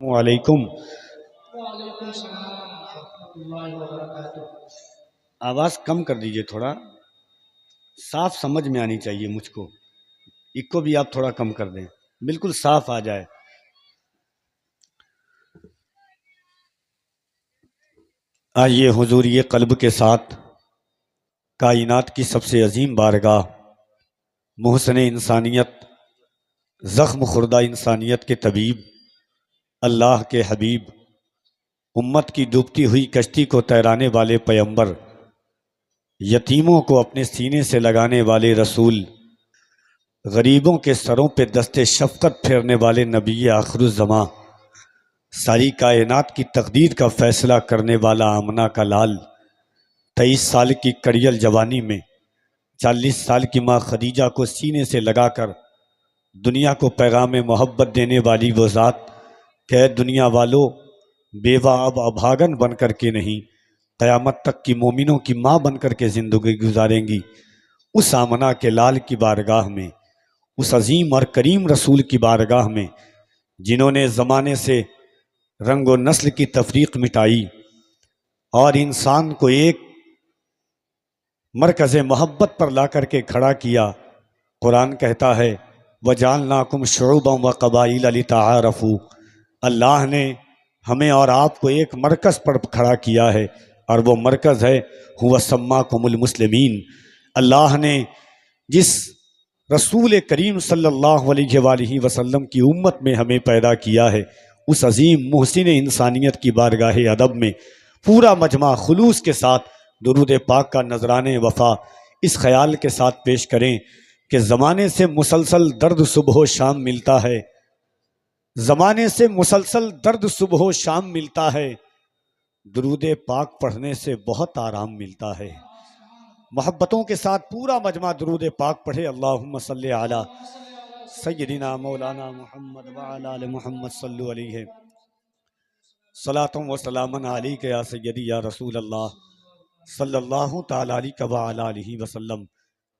وعلیکم وعلیکم السلام ورحمۃ اللہ وبرکاتہ۔ آواز کم کر دیجئے، تھوڑا صاف سمجھ میں آنی چاہیے مجھ کو۔ ایک کو بھی آپ تھوڑا کم کر دیں، بالکل صاف آ جائے۔ آئیے حضور یہ قلب کے ساتھ کائنات کی سب سے عظیم بارگاہ، محسن انسانیت، زخم خوردہ انسانیت کے طبیب، اللہ کے حبیب، امت کی ڈوبتی ہوئی کشتی کو تیرانے والے پیغمبر، یتیموں کو اپنے سینے سے لگانے والے رسول، غریبوں کے سروں پہ دست شفقت پھیرنے والے نبی آخر الزماں، ساری کائنات کی تقدیر کا فیصلہ کرنے والا آمنہ کا لال، 23 سال کی کڑیل جوانی میں 40 سال کی ماں خدیجہ کو سینے سے لگا کر دنیا کو پیغام محبت دینے والی وہ ذات کہ اے دنیا والو، بیوہ اب ابھاگن بن کر کے نہیں، قیامت تک کی مومنوں کی ماں بن کر کے زندگی گزاریں گی۔ اس آمنہ کے لال کی بارگاہ میں، اس عظیم اور کریم رسول کی بارگاہ میں، جنہوں نے زمانے سے رنگ و نسل کی تفریق مٹائی اور انسان کو ایک مرکز محبت پر لا کر کے کھڑا کیا۔ قرآن کہتا ہے وَجَعَلْنَاكُمْ شُعُوبًا وَقَبَائِلَ لِتَعَارَفُوا، اللہ نے ہمیں اور آپ کو ایک مرکز پر کھڑا کیا ہے، اور وہ مرکز ہے هُوَ سَمَّاكُمُ الْمُسْلِمِينَ۔ اللہ نے جس رسول کریم صلی اللہ علیہ وآلہ وسلم کی امت میں ہمیں پیدا کیا ہے، اس عظیم محسن انسانیت کی بارگاہ ادب میں پورا مجمع خلوص کے ساتھ درود پاک کا نذرانِ وفا اس خیال کے ساتھ پیش کریں کہ زمانے سے مسلسل درد صبح و شام ملتا ہے، زمانے سے مسلسل درد صبح و شام ملتا ہے، درود پاک پڑھنے سے بہت آرام ملتا ہے۔ محبتوں کے ساتھ پورا مجمع درود پاک پڑھے۔ اللہم صلی علی سیدنا مولانا محمد وعلی آل محمد صلو علیہ صلاۃ و سلام علیک یا سیدی یا رسول اللہ صلی اللہ تعالی علیہ وعلی آلہ وسلم۔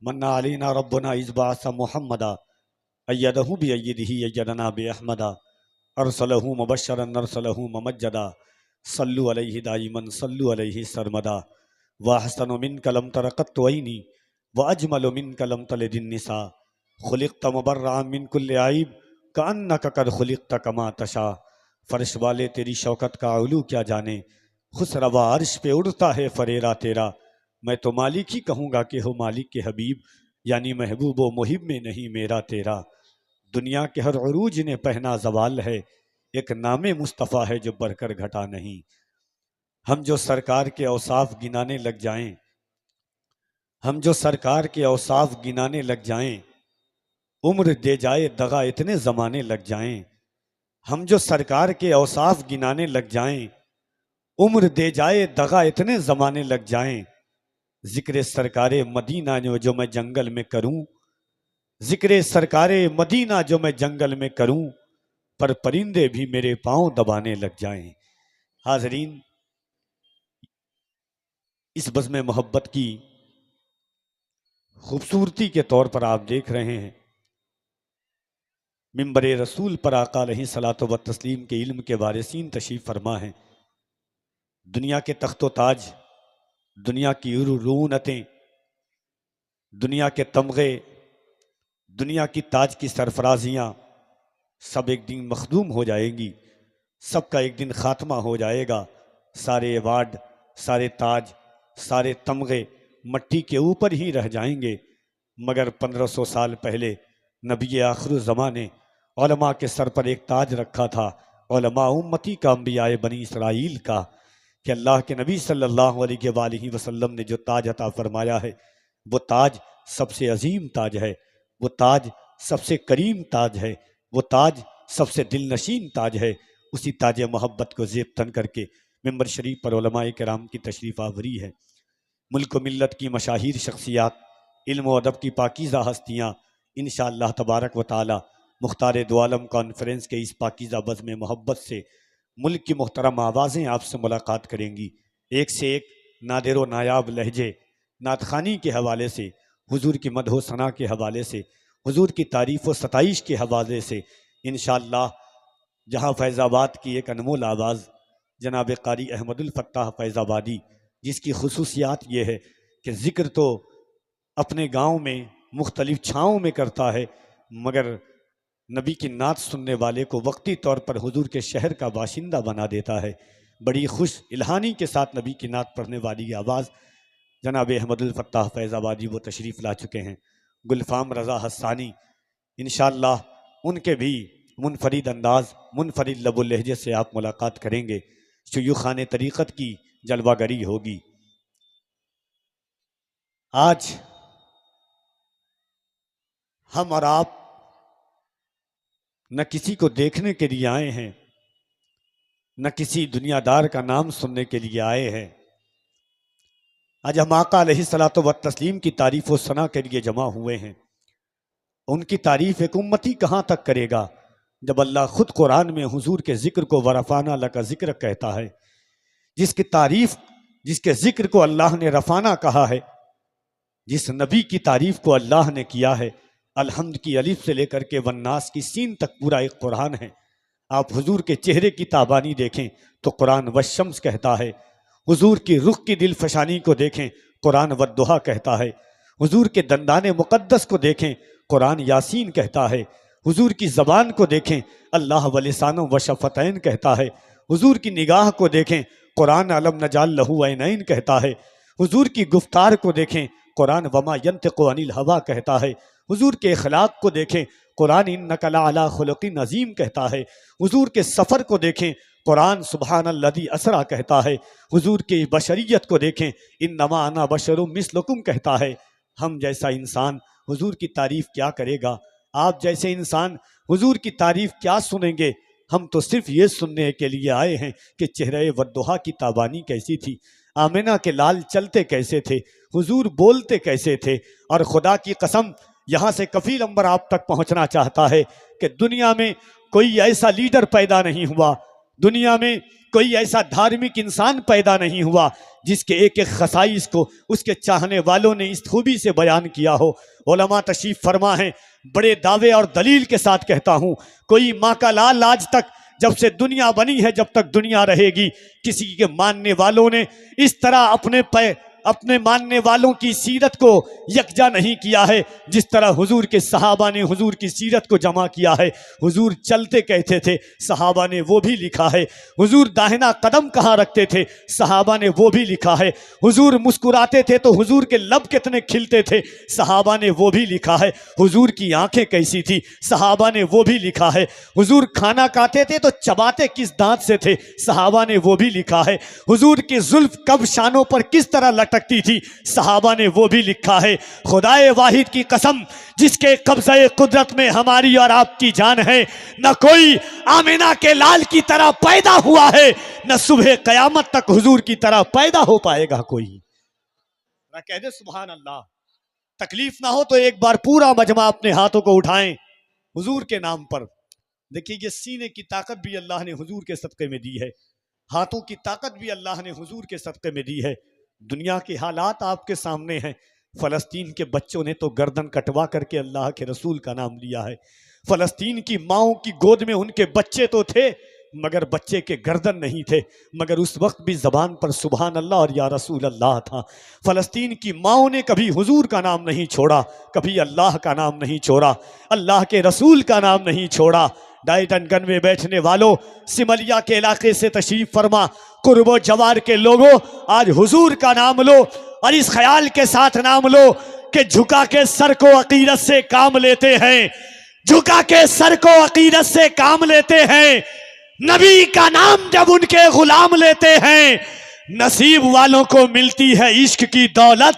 من علینا ربنا اذ بعث محمدا ایدہ بایدہ ایدنا باحمدا ارسلہ مبشرا ارسلہ ممجدا صلو علیہ دائما صلو علیہ سرمدا واحسن منک لم تر قط عینی واجمل منک لم تلد النساء خلقت مبرعا من کل عیب کانک قد خلقت کما تشاء۔ فرش والے تیری شوکت کا علو کیا جانے، خسروا عرش پہ اڑتا ہے فریرا تیرا۔ میں تو مالک ہی کہوں گا کہ ہو مالک کے حبیب، یعنی محبوب و محب میں نہیں میرا تیرا۔ دنیا کے ہر عروج نے پہنا زوال ہے، ایک نام مصطفیٰ ہے جو بڑھ کر گھٹا نہیں۔ ہم جو سرکار کے اوصاف گنانے لگ جائیں، ہم جو سرکار کے اوصاف گنانے لگ جائیں، عمر دے جائے دغا اتنے زمانے لگ جائیں۔ ہم جو سرکار کے اوصاف گنانے لگ جائیں، عمر دے جائے دغا اتنے زمانے لگ جائیں۔ ذکر سرکار مدینہ جو میں جنگل میں کروں، ذکر سرکار مدینہ جو میں جنگل میں کروں، پر پرندے بھی میرے پاؤں دبانے لگ جائیں۔ حاضرین، اس بزم محبت کی خوبصورتی کے طور پر آپ دیکھ رہے ہیں منبر رسول پر آقا علیہ الصلوۃ والتسلیم کے علم کے وارثین تشریف فرما ہیں۔ دنیا کے تخت و تاج، دنیا کی رونتیں، دنیا کے تمغے، دنیا کی تاج کی سرفرازیاں سب ایک دن مخدوم ہو جائیں گی، سب کا ایک دن خاتمہ ہو جائے گا۔ سارے ایوارڈ، سارے تاج، سارے تمغے مٹی کے اوپر ہی رہ جائیں گے، مگر 1500 سال پہلے نبی آخر الزماں نے علماء کے سر پر ایک تاج رکھا تھا، علماء امتی کا، انبیاء بنی اسرائیل کا، کہ اللہ کے نبی صلی اللہ علیہ وآلہ وسلم نے جو تاج عطا فرمایا ہے، وہ تاج سب سے عظیم تاج ہے، وہ تاج سب سے کریم تاج ہے، وہ تاج سب سے دل نشین تاج ہے۔ اسی تاج محبت کو زیب تن کر کے منبر شریف پر علماء کرام کی تشریف آوری ہے۔ ملک و ملت کی مشاہیر شخصیات، علم و ادب کی پاکیزہ ہستیاں انشاءاللہ تبارک و تعالی مختار دو عالم کانفرنس کے اس پاکیزہ بزم محبت سے ملک کی محترم آوازیں آپ سے ملاقات کریں گی۔ ایک سے ایک نادر و نایاب لہجے نعت خوانی کے حوالے سے، حضور کی مدح و ثنا کے حوالے سے، حضور کی تعریف و ستائش کے حوالے سے انشاءاللہ جہاں فیض آباد کی ایک انمول آواز جناب قاری احمد الفتاح فیض آبادی، جس کی خصوصیات یہ ہے کہ ذکر تو اپنے گاؤں میں مختلف چھاؤں میں کرتا ہے، مگر نبی کی نعت سننے والے کو وقتی طور پر حضور کے شہر کا باشندہ بنا دیتا ہے۔ بڑی خوش الہانی کے ساتھ نبی کی نعت پڑھنے والی آواز جناب احمد الفتاح فیض آبادی وہ تشریف لا چکے ہیں۔ گلفام رضا حسانی انشاءاللہ ان کے بھی منفرد انداز، منفرد لب و لہجے سے آپ ملاقات کریں گے۔ شیوخان طریقت کی جلوہ گری ہوگی۔ آج ہم اور آپ نہ کسی کو دیکھنے کے لیے آئے ہیں، نہ کسی دنیا دار کا نام سننے کے لیے آئے ہیں۔ آج ہم آقا علیہ الصلوۃ والتسلیم کی تعریف و ثنا کے لیے جمع ہوئے ہیں۔ ان کی تعریف ایک امتی کہاں تک کرے گا جب اللہ خود قرآن میں حضور کے ذکر کو ورفعنا لک ذکر کہتا ہے، جس کی تعریف، جس کے ذکر کو اللہ نے رفعنا کہا ہے، جس نبی کی تعریف کو اللہ نے کیا ہے۔ الحمد کی الف سے لے کر کے والناس کی سین تک پورا ایک قرآن ہے۔ آپ حضور کے چہرے کی تابانی دیکھیں تو قرآن والشمس کہتا ہے، حضور کی رخ کی دل فشانی کو دیکھیں، قرآن والضحیٰ کہتا ہے، حضور کے دندان مقدس کو دیکھیں، قرآن یاسین کہتا ہے، حضور کی زبان کو دیکھیں، اللہ ولسان و شفتین کہتا ہے، حضور کی نگاہ کو دیکھیں، قرآن علم نجعل لہ عینین کہتا ہے، حضور کی گفتار کو دیکھیں، قرآن وما ینطق عن الہویٰ کہتا ہے، حضور کے اخلاق کو دیکھیں، قرآن انک لعلی خلق عظیم کہتا ہے، حضور کے سفر کو دیکھیں، قرآن سبحان الذی اسریٰ کہتا ہے، حضور کی بشریت کو دیکھیں، انما انا بشر مثلکم کہتا ہے۔ ہم جیسا انسان حضور کی تعریف کیا کرے گا؟ آپ جیسے انسان حضور کی تعریف کیا سنیں گے؟ ہم تو صرف یہ سننے کے لیے آئے ہیں کہ چہرے والضحیٰ کی تابانی کیسی تھی، آمنہ کے لال چلتے کیسے تھے، حضور بولتے کیسے تھے۔ اور خدا کی قسم یہاں سے کفیل امبر آپ تک پہنچنا چاہتا ہے کہ دنیا میں کوئی ایسا لیڈر پیدا نہیں ہوا، دنیا میں کوئی ایسا دھارمک انسان پیدا نہیں ہوا جس کے ایک ایک خصائص کو اس کے چاہنے والوں نے اس خوبی سے بیان کیا ہو۔ علماء تشریف فرما ہیں، بڑے دعوے اور دلیل کے ساتھ کہتا ہوں، کوئی ماں کا لال آج تک جب سے دنیا بنی ہے، جب تک دنیا رہے گی، کسی کے ماننے والوں نے اس طرح اپنے ماننے والوں کی سیرت کو یکجا نہیں کیا ہے جس طرح حضور کے صحابہ نے حضور کی سیرت کو جمع کیا ہے۔ حضور چلتے کہتے تھے، صحابہ نے وہ بھی لکھا ہے۔ حضور داہنا قدم کہاں رکھتے تھے، صحابہ نے وہ بھی لکھا ہے۔ حضور مسکراتے تھے تو حضور کے لب کتنے کھلتے تھے، صحابہ نے وہ بھی لکھا ہے۔ حضور کی آنکھیں کیسی تھی، صحابہ نے وہ بھی لکھا ہے۔ حضور کھانا کھاتے تھے تو چباتے کس دانت سے تھے، صحابہ نے وہ بھی لکھا ہے۔ حضور کی زلف کب شانوں پر کس طرح لٹکتی تھی، صحابہ نے وہ بھی لکھا ہے۔ خدائے واحد کی قسم جس کے قبضہ قدرت میں ہماری اور آپ کی جان ہے، نہ کوئی آمنہ کے لال کی طرح پیدا ہوا ہے، نہ صبح قیامت تک حضور کی طرح پیدا ہو پائے گا کوئی۔ کہہ دے سبحان اللہ۔ تکلیف نہ ہو تو ایک بار پورا مجمع اپنے ہاتھوں کو اٹھائیں حضور کے نام پر۔ دیکھیے یہ سینے کی طاقت بھی اللہ نے حضور کے صدقے میں دی ہے، ہاتھوں کی طاقت بھی اللہ نے حضور کے صدقے میں دی ہے۔ دنیا کے حالات آپ کے سامنے ہیں۔ فلسطین کے بچوں نے تو گردن کٹوا کر کے اللہ کے رسول کا نام لیا ہے۔ فلسطین کی ماؤں کی گود میں ان کے بچے تو تھے مگر بچے کے گردن نہیں تھے، مگر اس وقت بھی زبان پر سبحان اللہ اور یا رسول اللہ تھا۔ فلسطین کی ماؤں نے کبھی حضور کا نام نہیں چھوڑا، کبھی اللہ کا نام نہیں چھوڑا، اللہ کے رسول کا نام نہیں چھوڑا۔ ڈائٹن گن میں بیٹھنے والوں، سملیا کے علاقے سے تشریف فرما، قرب و جوار کے لوگوں، آج حضور کا نام لو اور اس خیال کے ساتھ نام لو کہ جھکا کے سر کو عقیدت سے کام لیتے ہیں، جھکا کے سر کو عقیدت سے کام لیتے ہیں، نبی کا نام جب ان کے غلام لیتے ہیں، نصیب والوں کو ملتی ہے عشق کی دولت،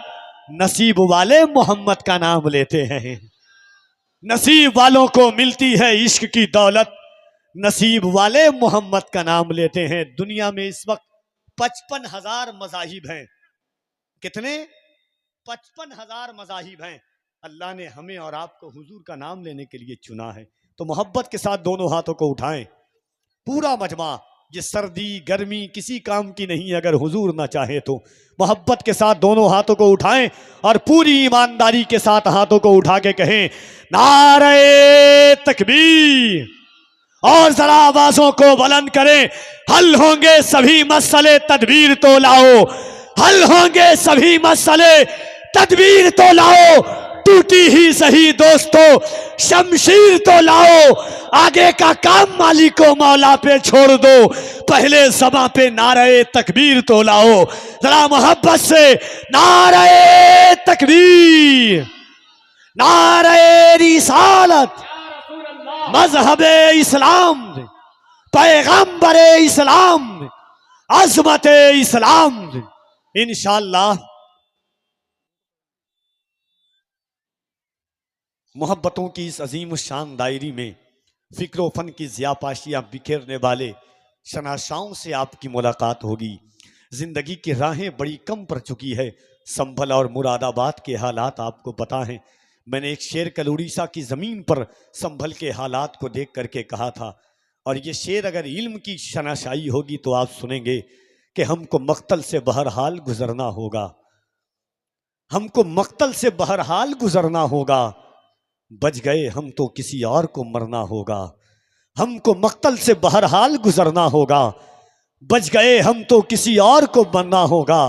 نصیب والے محمد کا نام لیتے ہیں۔ نصیب والوں کو ملتی ہے عشق کی دولت، نصیب والے محمد کا نام لیتے ہیں۔ دنیا میں اس وقت 55,000 مذاہب ہیں۔ کتنے؟ 55,000 مذاہب ہیں۔ اللہ نے ہمیں اور آپ کو حضور کا نام لینے کے لیے چنا ہے، تو محبت کے ساتھ دونوں ہاتھوں کو اٹھائیں پورا مجمع۔ یہ سردی گرمی کسی کام کی نہیں، اگر حضور نہ چاہے تو محبت کے ساتھ دونوں ہاتھوں کو اٹھائیں اور پوری ایمانداری کے ساتھ ہاتھوں کو اٹھا کے کہیں نعرہ تکبیر اور ذرا آوازوں کو بلند کریں، حل ہوں گے سبھی مسئلے، تدبیر تو لاؤ، حل ہوں گے سبھی مسئلے، تدبیر تو لاؤ، ٹوٹی ہی سہی دوستو شمشیر تو لاؤ، آگے کا کام مالک و مولا پہ چھوڑ دو، پہلے زباں پہ نعرہ تکبیر تو لاؤ، ذرا محبت سے نعرہ تکبیر، نعرہ رسالت، مذہب اسلام، پیغمبر اسلام، عظمت اسلام۔ انشاءاللہ محبتوں کی اس عظیم الشان دائری میں فکر و فن کی ضیاء پاشیاں بکھیرنے والے شناساؤں سے آپ کی ملاقات ہوگی۔ زندگی کی راہیں بڑی کم پڑ چکی ہے، سنبھل اور مراد آباد کے حالات آپ کو پتہ ہیں۔ میں نے ایک شعر کل اڑیسہ کی زمین پر سنبھل کے حالات کو دیکھ کر کے کہا تھا، اور یہ شعر اگر علم کی شناسائی ہوگی تو آپ سنیں گے کہ ہم کو مقتل سے بہرحال گزرنا ہوگا، ہم کو مقتل سے بہرحال گزرنا ہوگا، بچ گئے ہم تو کسی اور کو مرنا ہوگا، ہم کو مقتل سے بہرحال گزرنا ہوگا، بچ گئے ہم تو کسی اور کو مرنا ہوگا،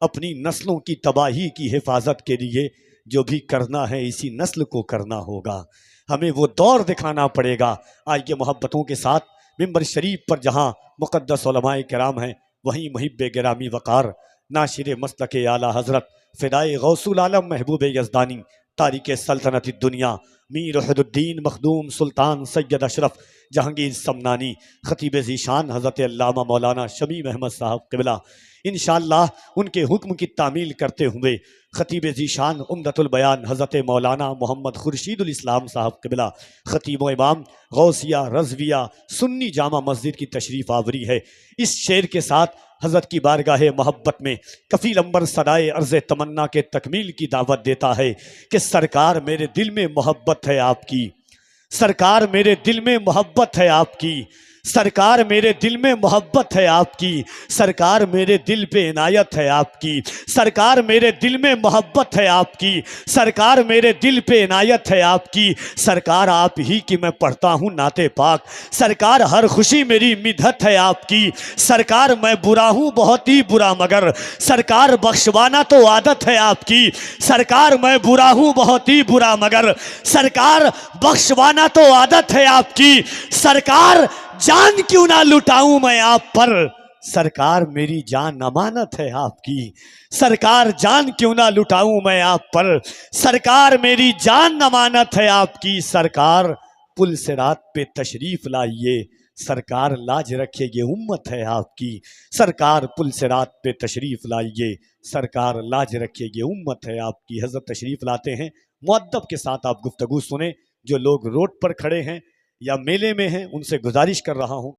اپنی نسلوں کی تباہی کی حفاظت کے لیے جو بھی کرنا ہے اسی نسل کو کرنا ہوگا، ہمیں وہ دور دکھانا پڑے گا۔ آئیے محبتوں کے ساتھ ممبر شریف پر جہاں مقدس علماء کرام ہیں وہیں محب گرامی وقار ناشر مسلک اعلیٰ حضرت فدائے غوث العالم محبوب یزدانی تاریخ سلطنت الدنیا میر وحید الدین مخدوم سلطان سید اشرف جہانگیر سمنانی خطیب ذیشان حضرت علامہ مولانا شمیم احمد صاحب قبلہ انشاءاللہ ان کے حکم کی تعمیل کرتے ہوئے خطیب ذیشان عمدۃ البیان حضرت مولانا محمد خورشید الاسلام صاحب قبلہ خطیب و امام غوثیہ رضویہ سنی جامع مسجد کی تشریف آوری ہے۔ اس شعر کے ساتھ حضرت کی بارگاہ محبت میں کفیل امبر صدائے عرض تمنا کے تکمیل کی دعوت دیتا ہے کہ سرکار میرے دل میں محبت ہے آپ کی، سرکار میرے دل میں محبت ہے آپ کی، سرکار میرے دل میں محبت ہے آپ کی، سرکار میرے دل پہ عنایت ہے آپ کی، سرکار میرے دل میں محبت ہے آپ کی، سرکار میرے دل پہ عنایت ہے آپ کی، سرکار آپ ہی کی میں پڑھتا ہوں نعت پاک، سرکار ہر خوشی میری مدحت ہے آپ کی، سرکار میں برا ہوں بہت ہی برا مگر سرکار بخشوانا تو عادت ہے آپ کی، سرکار میں برا ہوں بہت ہی برا مگر سرکار بخشوانا تو عادت ہے آپ کی، سرکار جان کیوں نہ لٹاؤں میں آپ پر، سرکار میری جان امانت ہے آپ کی، سرکار جان کیوں نہ لٹاؤں میں آپ پر، سرکار میری جان امانت ہے آپ کی، سرکار پل صراط پہ تشریف لائیے، سرکار لاج رکھے یہ امت ہے آپ کی، سرکار پل صراط پہ تشریف لائیے، سرکار لاج رکھے یہ امت ہے آپ کی۔ حضرت تشریف لاتے ہیں، مؤدب کے ساتھ آپ گفتگو سنیں۔ جو لوگ روڈ پر کھڑے ہیں یا میلے میں ہیں ان سے گزارش کر رہا ہوں